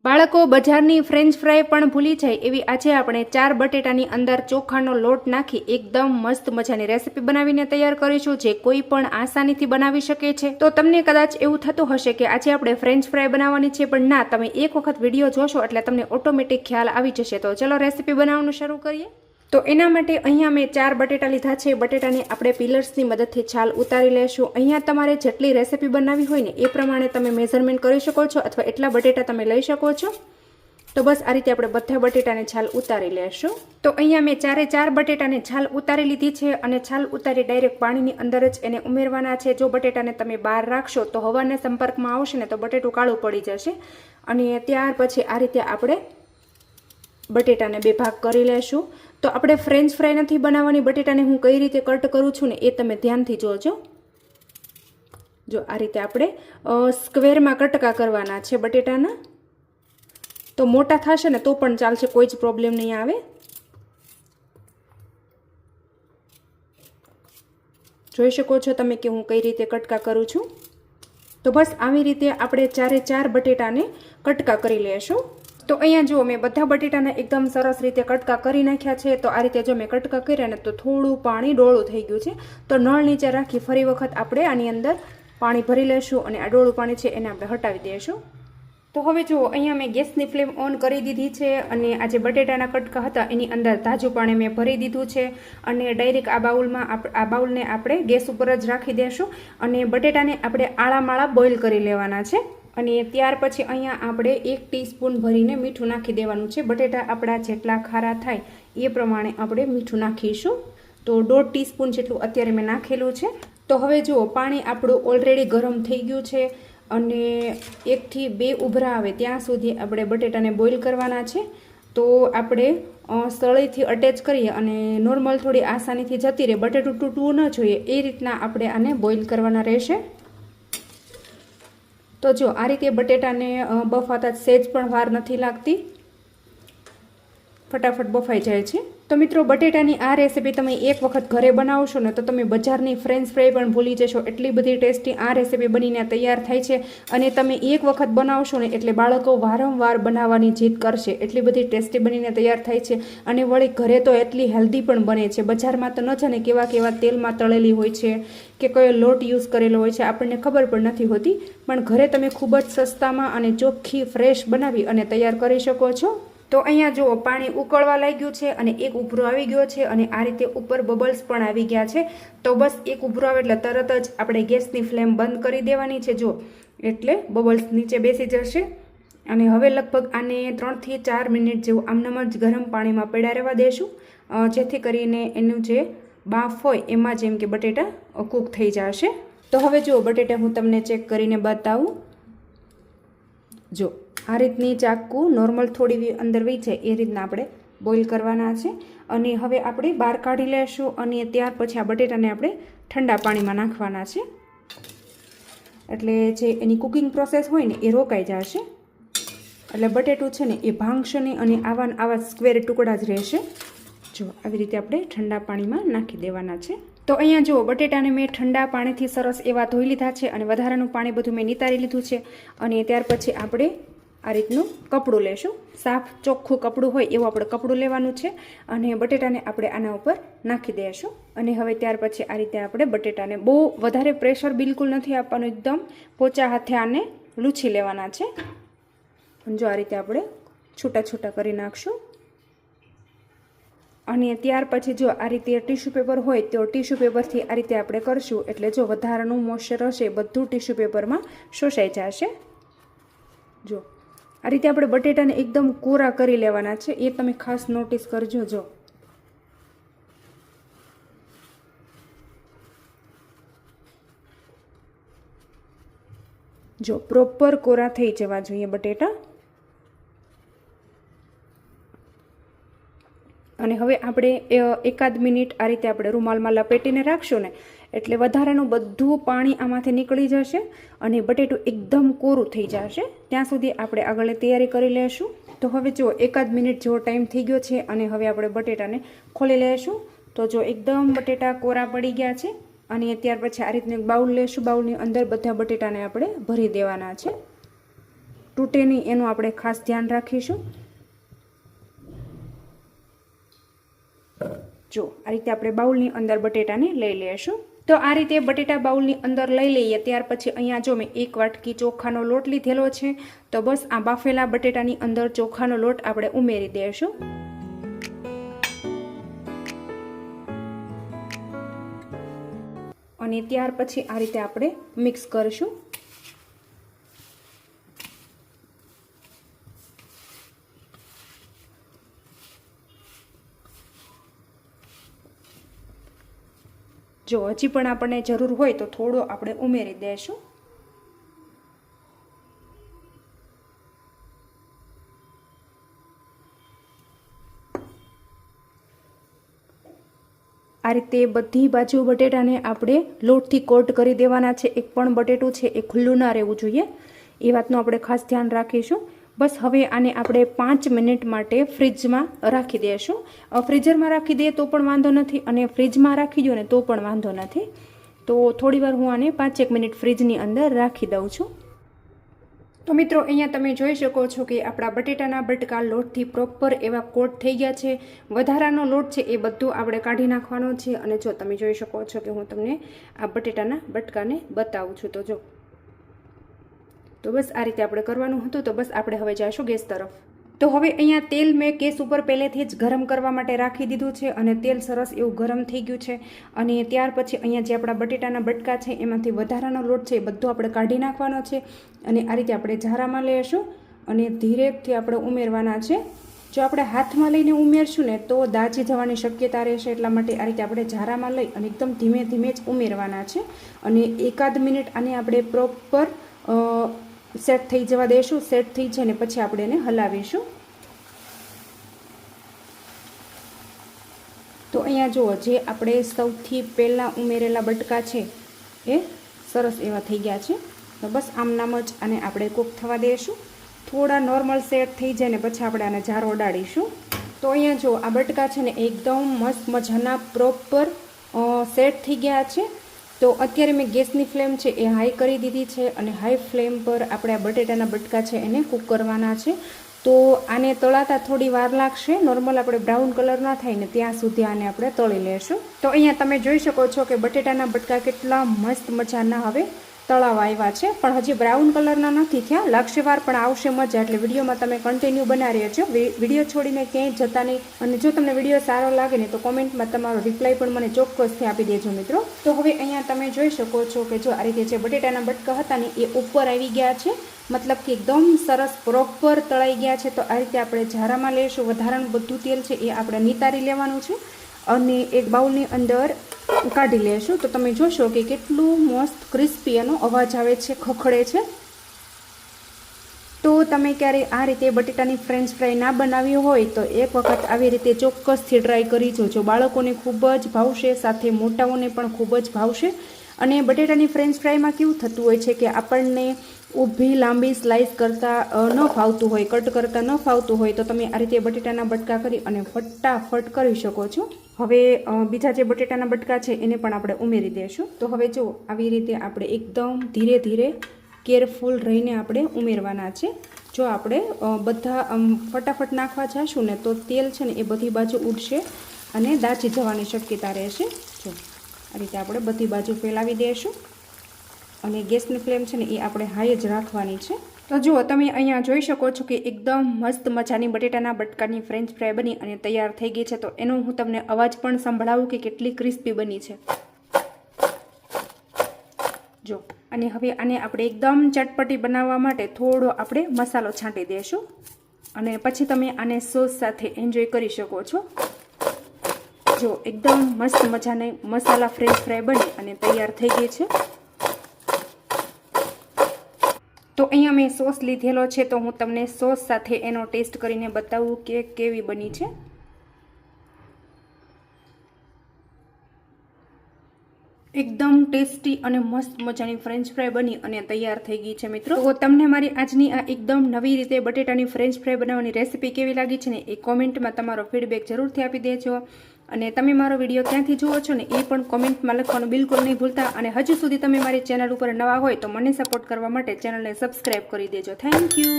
બાળકો બજારની French fry પણ ભૂલી જાય એવી આજે આપણે 4 બટેટાની અંદર ચોખાનો લોટ નાખી એકદમ મસ્ત મજાની રેસીપી બનાવીને તૈયાર કરીશું, જે કોઈ પણ આસાનીથી બનાવી શકે છે। તો તમને કદાચ એવું થતું હશે કે આજે આપણે ફ્રેન્ચ ફ્રાય બનાવવાની છે, પણ ના, તમે એક વખત વિડીયો જોશો એટલે તમને ઓટોમેટિક ખ્યાલ આવી જશે। તો ચલો રેસીપી બનાવવાનું શરૂ કરીએ। તો એના માટે અહીંયા મેં 4 બટેટા લીધા છે। બટેટાની આપણે પિલર્સની મદદથી છાલ ઉતારી લેશું। અહીંયા તમારે જેટલી રેસીપી બનાવવી હોય ને એ પ્રમાણે તમે મેઝરમેન્ટ કરી શકો છો, અથવા એટલા બટેટા તમે લઈ શકો છો। તો બસ આ રીતે આપણે બધા બટેટાની છાલ ઉતારી લેશું। તો અહીંયા મેં 4 બટેટાની છાલ ઉતારી લીધી છે, અને છાલ ઉતારી ડાયરેક્ટ પાણીની અંદર જ એને ઉમેરવાના છે। જો બટેટાને તમે બહાર રાખશો તો હવાના સંપર્કમાં આવશે ને તો બટેટું કાળું પડી જશે। અને ત્યાર પછી આ રીતે આપણે બટેટાને 2 ભાગ કરી લેશું। તો આપણે ફ્રેન્ચ ફ્રાય નથી બનાવવાની, બટેટાને હું કઈ રીતે કટ કરું છું ને એ તમે ધ્યાનથી જોજો। જો આ રીતે આપણે સ્ક્વેરમાં કટકા કરવાના છે બટેટાના। તો મોટા થશે ને તો પણ ચાલશે, કોઈ જ પ્રોબ્લેમ નહીં આવે। જોઈ શકો છો તમે કે હું કઈ રીતે કટકા કરું છું। તો બસ આવી રીતે આપણે 4 બટેટાને કટકા કરી લેશું। તો અહીંયા જો મેં બધા બટેટાને એકદમ સરસ રીતે કટકા કરી નાખ્યા છે। તો આ રીતે જો મેં કટકા કર્યા ને તો થોડું પાણી ડોળું થઈ ગયું છે, તો નળ નીચે રાખી ફરી વખત આપણે આની અંદર પાણી ભરી લેશું, અને આ ડોળું પાણી છે એને આપણે હટાવી દઈશું। તો હવે જો અહીંયા મેં ગેસની ફ્લેમ ઓન કરી દીધી છે, અને આ જે બટેટાના કટકા હતા એની અંદર તાજું પાણી મેં ભરી દીધું છે, અને ડાયરેક્ટ આ બાઉલને આપણે ગેસ ઉપર જ રાખી દઈશું, અને બટેટાને આપણે આળામાળા બોઇલ કરી લેવાના છે। અને ત્યાર પછી અહીંયા આપણે 1 ટીસ્પૂન ભરીને મીઠું નાખી દેવાનું છે। બટેટા આપણા જેટલા ખારા થાય એ પ્રમાણે આપણે મીઠું નાખીશું। તો 1.5 ટીસ્પૂન જેટલું અત્યારે મેં નાખેલું છે। તો હવે જુઓ પાણી આપણું ઓલરેડી ગરમ થઈ ગયું છે, અને 1 થી 2 ઉભરા આવે ત્યાં સુધી આપણે બટેટાને બોઇલ કરવાના છે। તો આપણે સળીથી અટેચ કરીએ અને નોર્મલ થોડી આસાનીથી જતી રહે, બટેટું તૂટવું ન જોઈએ એ રીતના આપણે આને બોઇલ કરવાના રહેશે। તો જો આ રીતે બટેટાને બફાતા સહેજ પણ વાર નથી લાગતી, ફટાફટ બફાઈ જાય છે। તો મિત્રો, બટેટાની આ રેસીપી તમે એક વખત ઘરે બનાવશો ને તો તમે બજારની ફ્રેન્ચ ફ્રાય પણ ભૂલી જશો, એટલી બધી ટેસ્ટી આ રેસીપી બનીને તૈયાર થાય છે। અને તમે એક વખત બનાવશો ને એટલે બાળકો વારંવાર બનાવવાની જીદ કરશે, એટલી બધી ટેસ્ટી બનીને તૈયાર થાય છે। અને વળી ઘરે તો એટલી હેલ્ધી પણ બને છે। બજારમાં તો ન જાણે કેવા તેલમાં તળેલી હોય છે કે કયો લોટ યુઝ કરેલો હોય છે, આપણને ખબર પણ નથી હોતી, પણ ઘરે તમે ખૂબ જ સસ્તામાં અને ચોખ્ખી ફ્રેશ બનાવી અને તૈયાર કરી શકો છો। તો અહીંયા જુઓ પાણી ઉકળવા લાગ્યું છે, અને એક ઉભરો આવી ગયો છે, અને આ રીતે ઉપર બબલ્સ પણ આવી ગયા છે। તો બસ એક ઉભરો આવે એટલે તરત જ આપણે ગેસની ફ્લેમ બંધ કરી દેવાની છે, જો એટલે બબલ્સ નીચે બેસી જશે। અને હવે લગભગ આને 3 થી 4 મિનિટ જેવું આમનામ જ ગરમ પાણીમાં પડ્યા રહેવા દેશું, જેથી કરીને એનું જે બાફ હોય એમાં જેમ કે બટેટા કૂક થઈ જશે। તો હવે જુઓ બટેટા હું તમને ચેક કરીને બતાવું। જો આ રીતની ચાકુ નોર્મલ થોડી અંદર વહી જાય એ રીતના આપણે બોઇલ કરવાના છે। અને હવે આપણે બહાર કાઢી લેશું, અને ત્યાર પછી આ બટેટાને આપણે ઠંડા પાણીમાં નાખવાના છે, એટલે જે એની કુકિંગ પ્રોસેસ હોય ને એ રોકાઈ જશે, એટલે બટેટું છે ને એ ભાંગશે નહીં, અને આવા સ્ક્વેર ટુકડા જ રહેશે। જો આવી રીતે આપણે ઠંડા પાણીમાં નાખી દેવાના છે। તો અહીંયા જુઓ બટેટાને મેં ઠંડા પાણીથી સરસ એવા ધોઈ લીધા છે, અને વધારાનું પાણી બધું મેં નિતારી લીધું છે। અને ત્યાર પછી આપણે આ રીતનું કપડું લેશું, સાફ ચોખ્ખું કપડું હોય એવું આપણે કપડું લેવાનું છે, અને બટેટાને આપણે આના ઉપર નાખી દઈશું। અને હવે ત્યાર પછી આ રીતે આપણે બટેટાને બહુ વધારે પ્રેશર બિલકુલ નથી આપવાનું, એકદમ પોચા હાથે આને લૂછી લેવાના છે। જો આ રીતે આપણે છૂટા છૂટા કરી નાખશું, અને ત્યાર પછી જો આ રીતે ટીશ્યુ પેપર હોય તો ટીશ્યુ પેપરથી આ રીતે આપણે કરશું, એટલે જો વધારાનું મોઇશ્ચર હશે બધું ટીશ્યુ પેપરમાં શોષાઈ જશે। જો આ રીતે આપણે બટેટાને એકદમ કોરા કરી લેવાના છે, એ તમે ખાસ નોટિસ કરજો। જો પ્રોપર કોરા થઈ જવા જોઈએ બટેટા। અને હવે આપણે 1 મિનિટ આ રીતે આપણે રૂમાલમાં લપેટીને રાખશું ને એટલે વધારાનું બધું પાણી આમાંથી નીકળી જશે, અને બટેટું એકદમ કોરું થઈ જશે। ત્યાં સુધી આપણે આગળની તૈયારી કરી લેશું। તો હવે જો 1 મિનિટ જેવો ટાઈમ થઈ ગયો છે, અને હવે આપણે બટેટાને ખોલી લેશું। તો જો એકદમ બટેટા કોરા પડી ગયા છે, અને ત્યાર પછી આ રીતનું એક બાઉલ લેશું, બાઉલની અંદર બધા બટેટાને આપણે ભરી દેવાના છે। તૂટે નહીં એનું આપણે ખાસ ધ્યાન રાખીશું. જો આ રીતે આપણે બાઉલની અંદર બટેટાને લઈ લઈશું. તો આ રીતે બટેટા બાઉલની અંદર લઈ લઈએ. ત્યાર પછી અહીંયા જો મેં 1 વાટકી ચોખાનો લોટ લીધેલો છે. તો બસ આ બાફેલા બટેટાની અંદર ચોખાનો લોટ આપણે ઉમેરી દઈશું. અને ત્યાર પછી આ રીતે આપણે મિક્સ કરીશું. જો હજી પણ આપણને જરૂર હોય તો થોડો આપણે ઉમેરી દઈશું. આ રીતે બધી બાજુ બટેટાને આપણે લોટથી કોટ કરી દેવાના છે. એક પણ બટેટું છે એ ખુલ્લું ના રહેવું જોઈએ, એ વાતનું આપણે ખાસ ધ્યાન રાખીશું. બસ હવે આને આપણે 5 મિનિટ માટે ફ્રીજમાં રાખી દઈશું. ફ્રીઝરમાં રાખી દઈએ તો પણ વાંધો નથી અને ફ્રીજમાં રાખી દો ને તો પણ વાંધો નથી. તો થોડીવાર હું આને 5-1 મિનિટ ફ્રીજની અંદર રાખી દઉં છું. તો મિત્રો અહીંયા તમે જોઈ શકો છો કે આપણા બટેટાના બટકા લોટથી પ્રોપર એવા કોટ થઈ ગયા છે. વધારાનો લોટ છે એ બધું આપણે કાઢી નાખવાનો છે. અને જો તમે જોઈ શકો છો કે હું તમને આ બટેટાના બટકાને બતાવું છું. તો જો તો બસ આ રીતે આપણે કરવાનું હતું. તો બસ આપણે હવે જઈશું ગેસ તરફ. તો હવે અહીંયા તેલ મેં ગેસ ઉપર પહેલેથી જ ગરમ કરવા માટે રાખી દીધું છે અને તેલ સરસ એવું ગરમ થઈ ગયું છે. અને ત્યાર પછી અહીંયા જે આપણા બટેટાના બટકા છે એમાંથી વધારાનો લોટ છે એ બધો આપણે કાઢી નાખવાનો છે. અને આ રીતે આપણે ઝારામાં લઈશું અને ધીરેથી આપણે ઉમેરવાના છે. જો આપણે હાથમાં લઈને ઉમેરશું ને તો દાજી જવાની શક્યતા રહેશે. એટલા માટે આ રીતે આપણે ઝારામાં લઈ અને એકદમ ધીમે ધીમે જ ઉમેરવાના છે. અને 1-8 મિનિટ આને આપણે પ્રોપર સેટ થઈ જવા દઈશું. સેટ થઈ જાય ને પછી આપણે એને હલાવીશું. તો અહીંયા જુઓ, જે આપણે સૌથી પહેલાં ઉમેરેલા બટકા છે એ સરસ એવા થઈ ગયા છે. તો બસ આમનામ જ આને આપણે કૂક થવા દઈશું. થોડા નોર્મલ સેટ થઈ જાય ને પછી આપણે આને જારો ઉડાડીશું. તો અહીંયા જો આ બટકા છે ને એકદમ મસ્ત મજાના પ્રોપર સેટ થઈ ગયા છે. તો અત્યારે મેં ગેસની ફ્લેમ છે એ હાઈ કરી દીધી છે અને હાઈ ફ્લેમ પર આપણે આ બટેટાના બટકા છે એને કૂક કરવાના છે. તો આને તળાતા થોડી વાર લાગશે. નોર્મલ આપણે બ્રાઉન કલર ના થાય ને ત્યાં સુધી આને આપણે તળી લેશું. તો અહીંયા તમે જોઈ શકો છો કે બટેટાના બટકા કેટલા મસ્ત મજાના હવે તળાવા આવ્યા છે. પણ હજી બ્રાઉન કલરના નથી થયા. લાગશે વાર પણ આવશે મજા. એટલે વિડીયોમાં તમે કન્ટિન્યુ બનાવી રહેજો. વિડીયો છોડીને ક્યાંય જતા નહીં. અને જો તમને વિડીયો સારો લાગે ને તો કોમેન્ટમાં તમારો રિપ્લાય પણ મને ચોક્કસથી આપી દેજો મિત્રો. તો હવે અહીંયા તમે જોઈ શકો છો કે જો આ રીતે જે બટેટાના બટકા હતા ને એ ઉપર આવી ગયા છે. મતલબ કે એકદમ સરસ પ્રોપર તળાઈ ગયા છે. તો આ રીતે આપણે ઝારામાં લઈશું. વધારાનું બધું તેલ છે એ આપણે નિતારી લેવાનું છે અને એક બાઉલની અંદર કાઢી લેશું. તો તમે જોશો કે કેટલું મસ્ત ક્રિસ્પી એનો અવાજ આવે છે, ખખડે છે. તો તમે ક્યારેય આ રીતે બટેટાની ફ્રેન્ચ ફ્રાય ના બનાવી હોય તો એક વખત આવી રીતે ચોક્કસથી ટ્રાય કરી જોજો. બાળકોને ખૂબ જ ભાવશે, સાથે મોટાઓને પણ ખૂબ જ ભાવશે. અને બટેટાની ફ્રેન્ચ ફ્રાયમાં કેવું થતું હોય છે કે આપણને ઊભી લાંબી સ્લાઇસ કરતાં ન ફાવતું હોય, કટ કરતાં ન ફાવતું હોય તો તમે આ રીતે બટેટાના બટકા કરી અને ફટાફટ કરી શકો છો. હવે બીજા જે બટેટાના બટકા છે એને પણ આપણે ઉમેરી દઈશું. તો હવે જો આવી રીતે આપણે એકદમ ધીરે ધીરે કેરફુલ રહીને આપણે ઉમેરવાના છે. જો આપણે બધા ફટાફટ નાખવા જઈશું ને તો તેલ છે ને એ બધી બાજુ ઉડશે અને દાજી જવાની શક્યતા રહેશે. જો આ રીતે આપણે બધી બાજુ ફેલાવી દઈશું અને ગેસની ફ્લેમ છે ને એ આપણે હાઈ જ રાખવાની છે. તો જુઓ તમે અહીંયા જોઈ શકો છો કે એકદમ મસ્ત મજાની બટેટાના બટકાની ફ્રેન્ચ ફ્રાય બની અને તૈયાર થઈ ગઈ છે. તો એનો હું તમને અવાજ પણ સંભળાવું કે કેટલી ક્રિસ્પી બની છે. જો અને હવે આને આપણે એકદમ ચટપટી બનાવવા માટે થોડો આપણે મસાલો છાંટી દઈશું અને પછી તમે આને સોસ સાથે એન્જોય કરી શકો છો. જો એકદમ મસ્ત મજાની મસાલા ફ્રેન્ચ ફ્રાય બની અને તૈયાર થઈ ગઈ છે. તો અહીંયા મેં સોસ લીધેલો છે તો હું તમને સોસ સાથે એનો ટેસ્ટ કરીને બતાવું કે કેવી બની છે. એકદમ ટેસ્ટી અને મસ્ત મજાની ફ્રેન્ચ ફ્રાય બની અને તૈયાર થઈ ગઈ છે મિત્રો. તો તમને મારી આજની આ એકદમ નવી રીતે બટેટાની ફ્રેન્ચ ફ્રાય બનાવવાની રેસીપી કેવી લાગી છે ને એ કોમેન્ટમાં તમારો ફીડબેક જરૂરથી આપી દેજો. અને તમે મારો વિડીયો ક્યાંથી જુઓ છો ને એ પણ કોમેન્ટમાં લખવાનું બિલકુલ નહીં ભૂલતા. અને હજુ સુધી તમે મારી ચેનલ ઉપર નવા હોય તો મને સપોર્ટ કરવા માટે ચેનલને સબસ્ક્રાઈબ કરી દેજો. Thank you.